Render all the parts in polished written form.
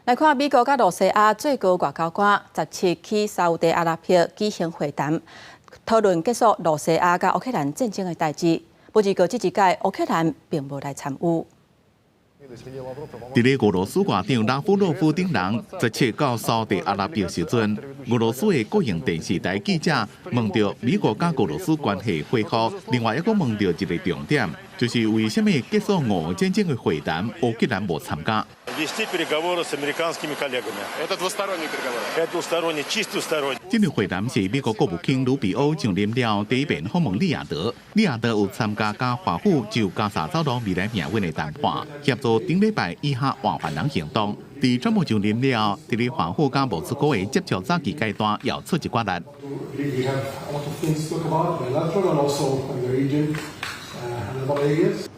来看美国甲罗西亚最高外交官17去沙烏地阿拉伯舉行會談，討論結束羅西亞甲烏克蘭戰爭的代志。不過這一屆烏克蘭並無來參與。伫咧俄羅斯外長拉夫洛夫等人17到沙烏地阿拉伯時陣，俄羅斯的國營電視台記者問到美國甲俄羅斯關係恢復，另外一個問到一個重點，就是為什麼結束俄烏戰爭的會談，烏克蘭無參加。這個會談是美國國務卿魯比歐上任了第一遍訪問利雅得，利雅得有參加甲華府就加沙走廊未來命運的談判，協助頂禮拜以下換犯人行動。在川普上任了，在咧華府甲莫斯科的接觸早期階段，要出一寡力。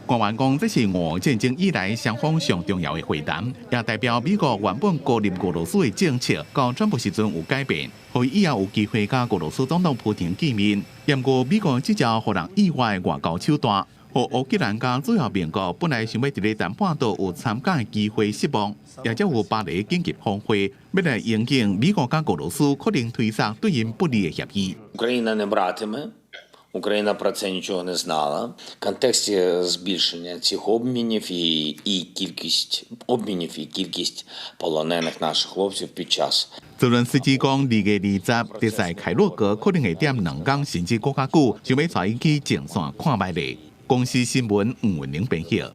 官員講，這是俄烏戰爭以來雙方上重要的會談，也代表美國原本孤立俄羅斯的政策，到川普時陣有改變，所以以後有機會甲俄羅斯總統普京見面。不過，美國這招讓人意外的外交手段，和烏克蘭甲主要盟國本來想要在咧談判中有參加的機會失望，也則有巴黎緊急峰會，要來應應美國甲俄羅斯可能推出對因不利的協議。Україна про це нічого не знала. В контексті збільшення цих обмінів і кількість обмінів і кількість полонених наших хлопців під час. 澤倫斯基講，2月20日在凱洛格可能會點2天甚至更加久，想要帶伊去前線看賣咧。公司新聞吳文玲編譯。